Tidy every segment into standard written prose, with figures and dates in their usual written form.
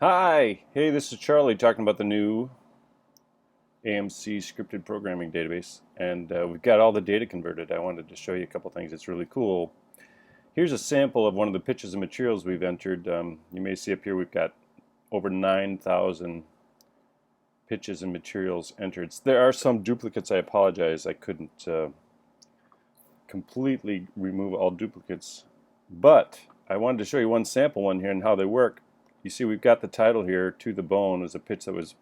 Hi, hey, this is Charlie talking about the new AMC scripted programming database, and we've got all the data converted. I wanted to show you a couple things. It's really cool. Here's a sample of one of the pitches and materials we've entered. You may see up here we've got over 9,000 pitches and materials entered. There are some duplicates. I apologize. I couldn't completely remove all duplicates, but I wanted to show you one sample one here and how they work. You see we've got the title here, To the Bone, is a pitch that was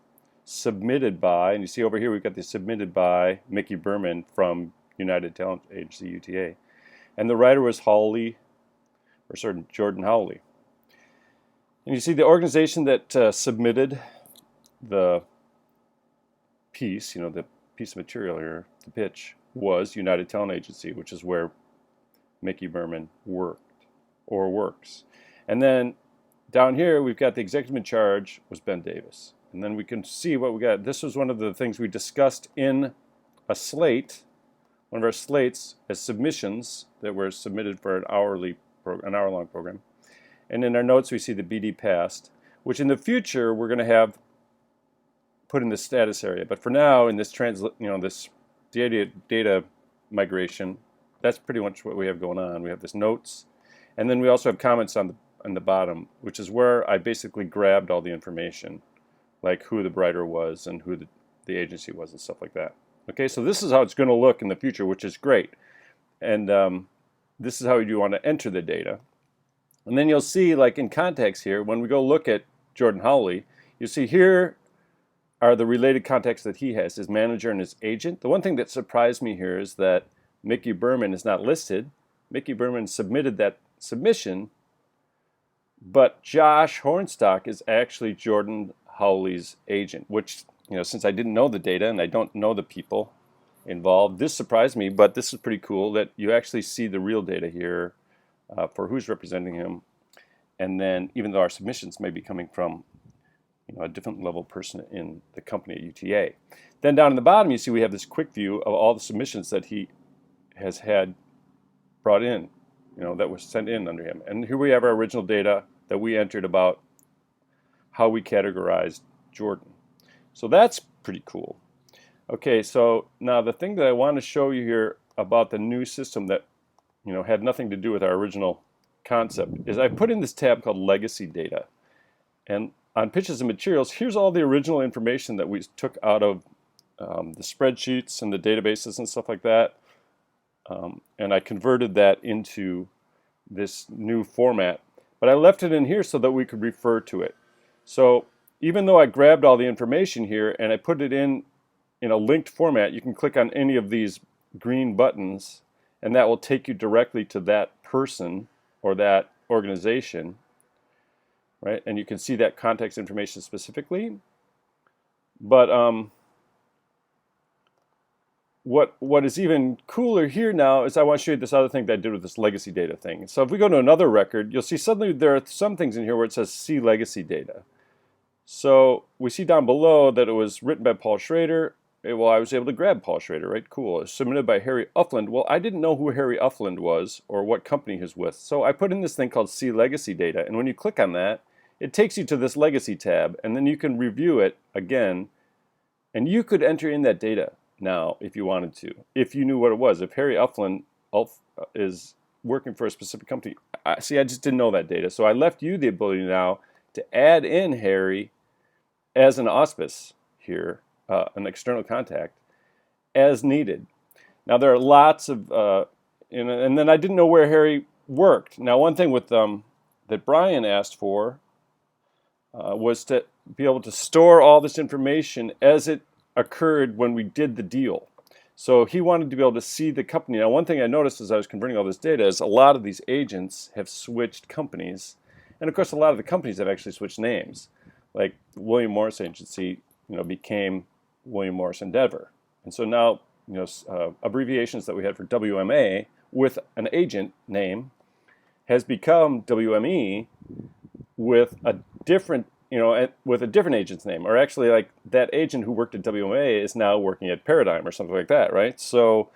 submitted by, and you see over here we've got the submitted by Mickey Berman from United Talent Agency, UTA. And the writer was Jordan Howley. And you see the organization that submitted the piece, the piece of material here, the pitch, was United Talent Agency, which is where Mickey Berman worked or works. And then down here we've got the executive in charge was Ben Davis. And then we can see what we got. This was one of the things we discussed in a slate, one of our slates as submissions that were submitted for an hour-long program. And in our notes we see the BD passed, which in the future we're going to have put in the status area. But for now, in this this data migration, that's pretty much what we have going on. We have this notes, and then we also have comments on the bottom, which is where I basically grabbed all the information, like who the writer was and who the agency was and stuff like that. Okay, so this is how it's going to look in the future, which is great. And this is how you want to enter the data. And then you'll see, like in context here, when we go look at Jordan Howley, you see here are the related contacts that he has, his manager and his agent. The one thing that surprised me here is that Mickey Berman is not listed. Mickey Berman submitted that submission, but Josh Hornstock is actually Jordan Howley's agent, which, since I didn't know the data and I don't know the people involved, this surprised me, but this is pretty cool that you actually see the real data here for who's representing him. And then even though our submissions may be coming from a different level person in the company at UTA. Then down in the bottom you see we have this quick view of all the submissions that he has had brought in, that was sent in under him. And here we have our original data that we entered about how we categorized Jordan. So that's pretty cool. Okay, so now the thing that I want to show you here about the new system that had nothing to do with our original concept is I put in this tab called Legacy Data. And on pitches and materials, here's all the original information that we took out of the spreadsheets and the databases and stuff like that. And I converted that into this new format. But I left it in here so that we could refer to it. So even though I grabbed all the information here and I put it in a linked format, you can click on any of these green buttons and that will take you directly to that person or that organization. Right? And you can see that context information specifically. But what is even cooler here now is I want to show you this other thing that I did with this legacy data thing. So if we go to another record, you'll see suddenly there are some things in here where it says see legacy data. So we see down below that it was written by Paul Schrader. Well, I was able to grab Paul Schrader, right? Cool. It was submitted by Harry Uffland. Well, I didn't know who Harry Uffland was or what company he was with. So I put in this thing called see legacy data. And when you click on that, it takes you to this legacy tab, and then you can review it again, and you could enter in that data now if you wanted to, if you knew what it was. If Harry Uffland is working for a specific company, I just didn't know that data, so I left you the ability now to add in Harry as an auspice here, an external contact, as needed. Now there are lots of, and then I didn't know where Harry worked. Now one thing with that Brian asked for was to be able to store all this information as it occurred when we did the deal. So he wanted to be able to see the company. Now one thing I noticed as I was converting all this data is a lot of these agents have switched companies. And of course a lot of the companies have actually switched names. Like William Morris Agency became William Morris Endeavor. And so now abbreviations that we had for WMA with an agent name has become WME with a different agent's name, or actually like that agent who worked at WMA is now working at Paradigm or something like that, right? So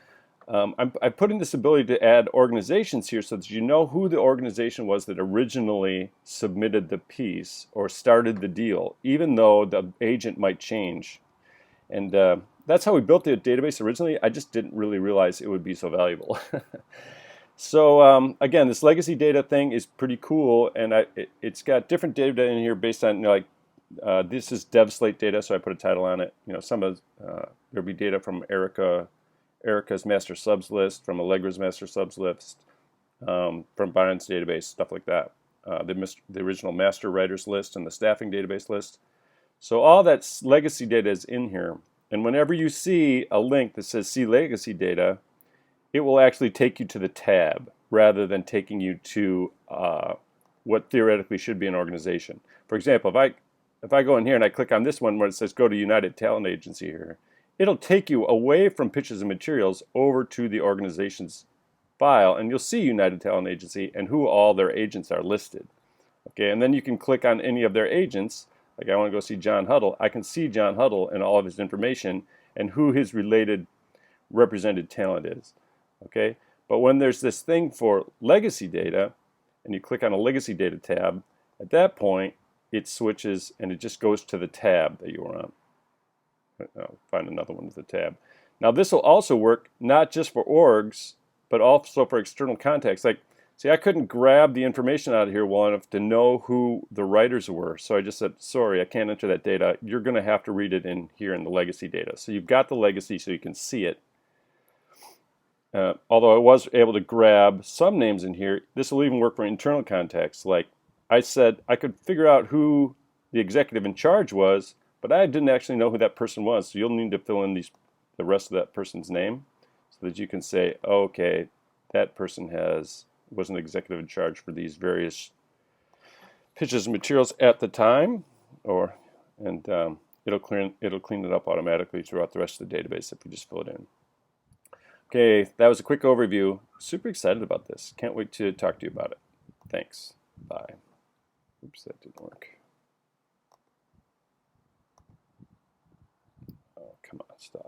I put in this ability to add organizations here so that you know who the organization was that originally submitted the piece or started the deal, even though the agent might change. And that's how we built the database originally. I just didn't really realize it would be so valuable. So again, this legacy data thing is pretty cool, and it's got different data in here based on, this is dev slate data, so I put a title on it. Some of there'll be data from Erica's master subs list, from Allegra's master subs list, from Byron's database, stuff like that. The original master writers list and the staffing database list. So all that legacy data is in here. And whenever you see a link that says see legacy data, it will actually take you to the tab rather than taking you to what theoretically should be an organization. For example, if I go in here and I click on this one where it says go to United Talent Agency here, it'll take you away from pitches and materials over to the organization's file, and you'll see United Talent Agency and who all their agents are listed. Okay, and then you can click on any of their agents. Like I want to go see John Huddle. I can see John Huddle and all of his information and who his related represented talent is. Okay, but when there's this thing for legacy data, and you click on a legacy data tab, at that point it switches and it just goes to the tab that you were on. I'll find another one with the tab. Now this will also work not just for orgs, but also for external contacts. Like, see, I couldn't grab the information out of here well enough to know who the writers were, so I just said, sorry, I can't enter that data. You're going to have to read it in here in the legacy data. So you've got the legacy so you can see it. Although I was able to grab some names in here, this will even work for internal contacts. Like I said, I could figure out who the executive in charge was, but I didn't actually know who that person was. So you'll need to fill in the rest of that person's name so that you can say, oh, okay, that person was an executive in charge for these various pitches and materials at the time, and it'll clean it up automatically throughout the rest of the database if you just fill it in. Okay, that was a quick overview. Super excited about this. Can't wait to talk to you about it. Thanks. Bye. Oops, that didn't work. Oh, come on, stop.